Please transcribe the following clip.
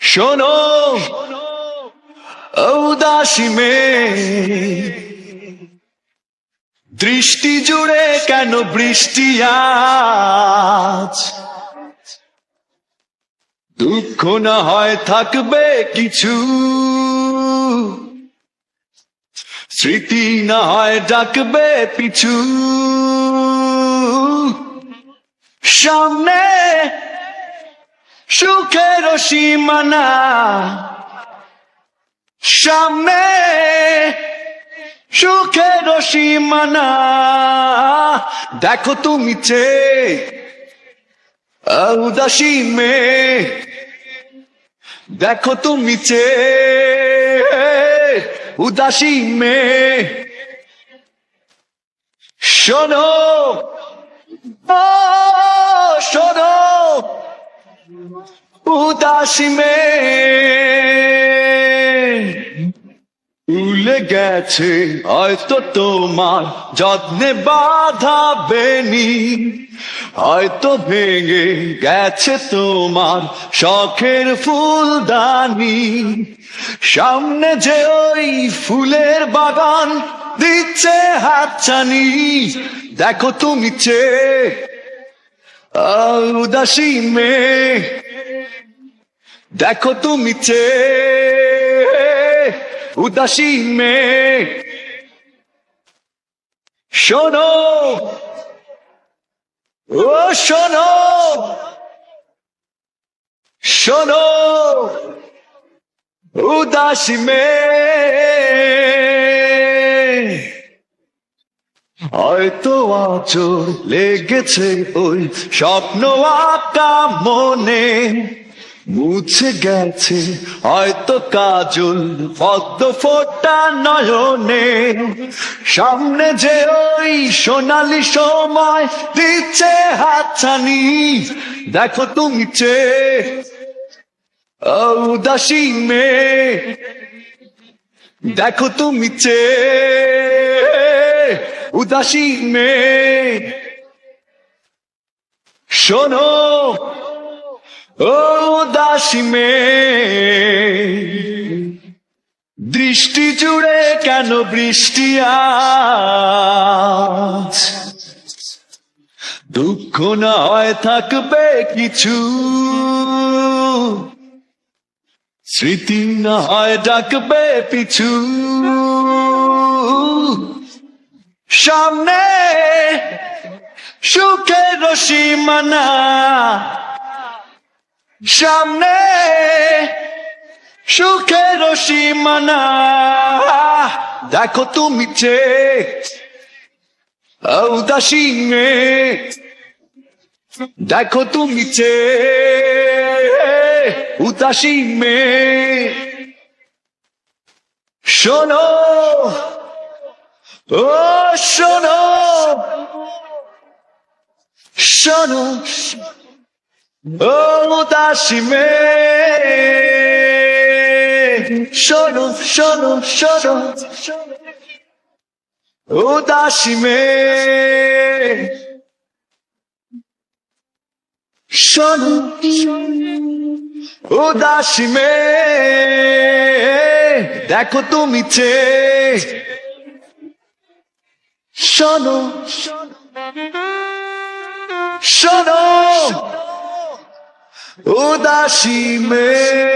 শোনো উদাসী মেয়ে, দৃষ্টি জুড়ে কেন বৃষ্টি আজ? দুঃখ না হয় থাকবে কিছু, স্মৃতি না হয় ডাকবে পিছু। সামনে সুখের সীমানা, সামনে সুখের সীমানা। দেখো তুমি চেয়ে উদাসী মেয়ে, দেখো তুমি চেয়ে উদাসী মেয়ে। শোনো শোনো উদাসী মেয়ে, ভুলে গেছে হয়তো তোমার যত্নে বাধা বেনি, হয়তো ভেঙে গেছে তোমার শখের ফুলদানি। সামনে যে ওই ফুলের বাগান দিচ্ছে হাতছানি, দেখো তুমি চেয়ে উদাসী মেয়ে, দেখো তুমি চেয়ে উদাসী মেয়ে। শোনো ও শোনো শোনো উদাসী মেয়ে, হয়তো আঁচড় লেগেছে ওই স্বপ্ন আঁকা মনে, মুছে গেছে হয়তো কাজল পদ্ম ফোটা নয়নে। সামনে যে ওই সোনালি সময় দিচ্ছে হাতছানি, দেখো তুমি চেয়ে উদাসী মেয়ে, দেখো তুমি চেয়ে উদাসী মেয়ে। শোনো উদাসী মেয়ে, দৃষ্টি জুড়ে কেন বৃষ্টি আজ? দুঃখ না হয় থাকবে কিছু, স্মৃতি না হয় ডাকবে পিছু। সামনে সুখের সীমানা, সামনে সুখের সীমানা। দেখো তুমি চেয়ে উদাসী মেয়ে, দেখো তুমি চেয়ে উদাসী মেয়ে। শোনো ও শোনো শোনো উদাসী মেয়ে। শোনো শোনো শোনো উদাসী মেয়ে। শোনো উদাসী মেয়ে, দেখো তুমি চেয়ে। শোনো শোনো উদাসী মেয়ে।